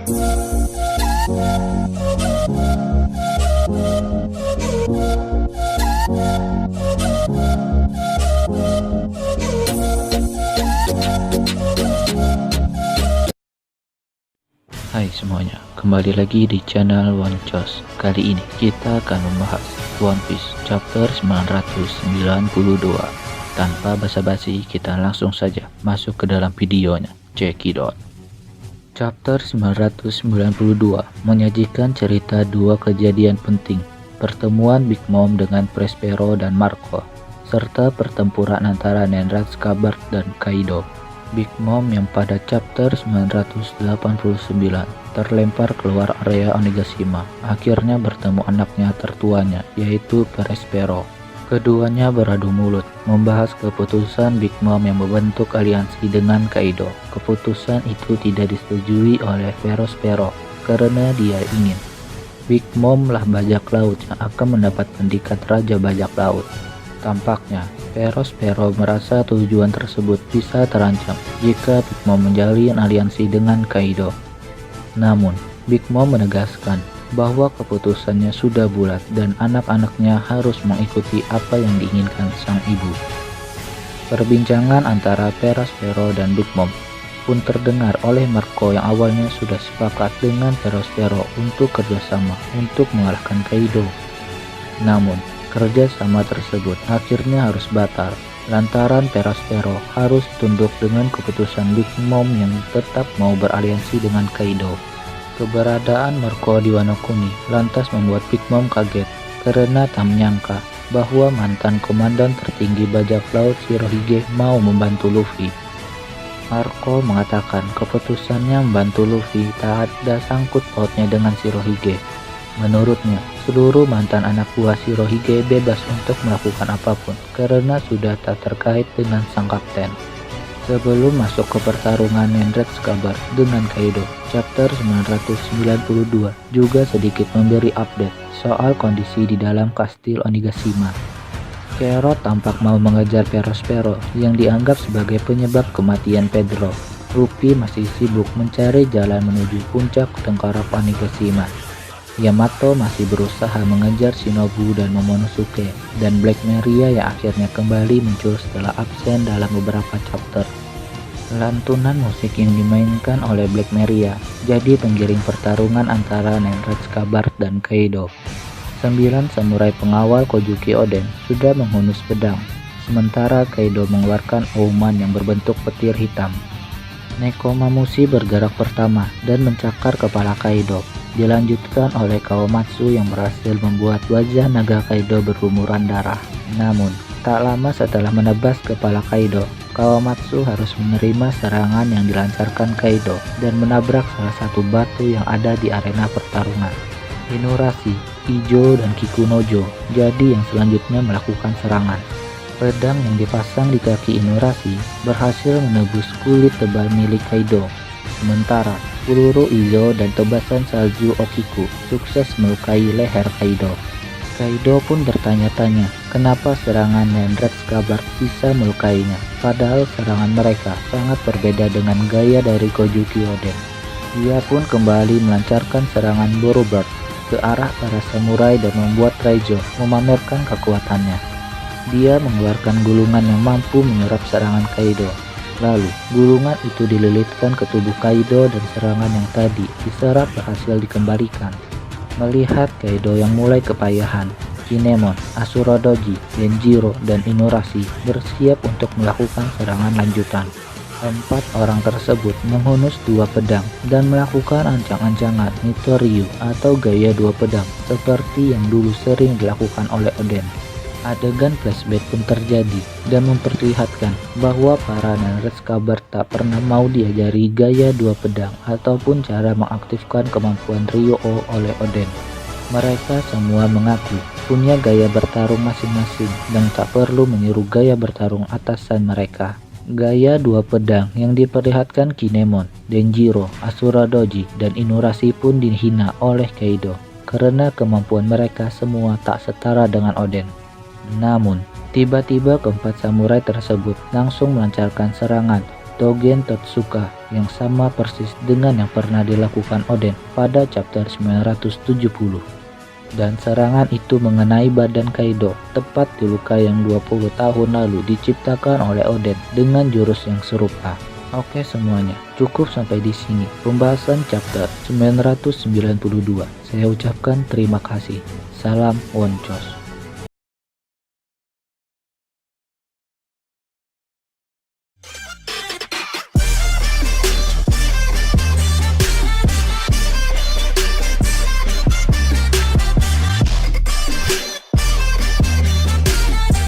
Hai semuanya, kembali lagi di channel Woncos. Kali ini kita akan membahas One Piece chapter 992. Tanpa basa-basi, kita langsung saja masuk ke dalam videonya. Check it out. Chapter 992 menyajikan cerita dua kejadian penting, pertemuan Big Mom dengan Prospero dan Marco, serta pertempuran antara Nenrat Scabbard dan Kaido. Big Mom yang pada chapter 989 terlempar keluar area Onigashima, akhirnya bertemu anaknya tertuanya, yaitu Prospero. Keduanya beradu mulut, membahas keputusan Big Mom yang membentuk aliansi dengan Kaido. Keputusan itu tidak disetujui oleh Prospero, karena dia ingin Big Mom lah bajak laut yang akan mendapat pendidikan Raja Bajak Laut. Tampaknya Prospero merasa tujuan tersebut bisa terancam jika Big Mom menjalin aliansi dengan Kaido. Namun, Big Mom menegaskan bahwa keputusannya sudah bulat dan anak-anaknya harus mengikuti apa yang diinginkan sang ibu. Perbincangan antara Prospero dan Big Mom pun terdengar oleh Marco yang awalnya sudah sepakat dengan Prospero untuk kerjasama untuk mengalahkan Kaido. Namun, kerjasama tersebut akhirnya harus batal lantaran Prospero harus tunduk dengan keputusan Big Mom yang tetap mau beraliansi dengan Kaido. Keberadaan Marco di Wano Kuni lantas membuat Big Mom kaget karena tak menyangka bahwa mantan komandan tertinggi bajak laut Shirohige mau membantu Luffy. Marco mengatakan keputusannya membantu Luffy tak ada sangkut pautnya dengan Shirohige. Menurutnya, seluruh mantan anak buah Shirohige bebas untuk melakukan apapun karena sudah tak terkait dengan sang kapten. Sebelum masuk ke pertarungan Nenrat Scabbard dengan Kaido, chapter 992 juga sedikit memberi update soal kondisi di dalam kastil Onigashima. Carrot tampak mau mengejar Prospero yang dianggap sebagai penyebab kematian Pedro. Luffy masih sibuk mencari jalan menuju puncak tengkorak Onigashima. Yamato masih berusaha mengejar Shinobu dan Momonosuke, dan Black Maria yang akhirnya kembali muncul setelah absen dalam beberapa chapter. Lantunan musik yang dimainkan oleh Black Maria jadi penggiring pertarungan antara Nenrat Scabbard dan Kaido. 9 samurai pengawal Kojuki Oden sudah menghunus pedang, sementara Kaido mengeluarkan auman yang berbentuk petir hitam. Nekomamushi bergerak pertama dan mencakar kepala Kaido. Dilanjutkan oleh Kawamatsu yang berhasil membuat wajah naga Kaido berlumuran darah. Namun, tak lama setelah menebas kepala Kaido, Kawamatsu harus menerima serangan yang dilancarkan Kaido dan menabrak salah satu batu yang ada di arena pertarungan. Inurashi, Ijo, dan Kikunojo jadi yang selanjutnya melakukan serangan. Pedang yang dipasang di kaki Inurashi berhasil menebus kulit tebal milik Kaido. Sementara peluru Izo dan tebasan salju Okiku sukses melukai leher Kaido. Kaido pun bertanya-tanya kenapa serangan Nenrat Scabbard bisa melukainya, padahal serangan mereka sangat berbeda dengan gaya dari Kojuki Oden. Dia pun kembali melancarkan serangan Borobird ke arah para samurai dan membuat Raizo memamerkan kekuatannya. Dia mengeluarkan gulungan yang mampu menyerap serangan Kaido. Lalu, gulungan itu dililitkan ke tubuh Kaido dan serangan yang tadi diserap berhasil dikembalikan. Melihat Kaido yang mulai kepayahan, Kinemon, Asura Doji, Denjiro, dan Inurashi bersiap untuk melakukan serangan lanjutan. 4 orang tersebut menghunus 2 pedang dan melakukan ancang-ancangan Nitoryu atau gaya 2 pedang seperti yang dulu sering dilakukan oleh Oden. Adegan flashback pun terjadi dan memperlihatkan bahwa para Nenrat Scabbard tak pernah mau diajari gaya 2 pedang ataupun cara mengaktifkan kemampuan Ryuo oleh Oden. Mereka semua mengaku punya gaya bertarung masing-masing dan tak perlu meniru gaya bertarung atasan mereka. Gaya 2 pedang yang diperlihatkan Kinemon, Denjiro, Asura Doji, dan Inurashi pun dihina oleh Kaido karena kemampuan mereka semua tak setara dengan Oden. Namun, tiba-tiba keempat samurai tersebut langsung melancarkan serangan Tougen Totsuka yang sama persis dengan yang pernah dilakukan Oden pada chapter 970. Dan serangan itu mengenai badan Kaido, tepat di luka yang 20 tahun lalu diciptakan oleh Oden dengan jurus yang serupa. Oke semuanya, cukup sampai di sini pembahasan chapter 992. Saya ucapkan terima kasih. Salam Woncos.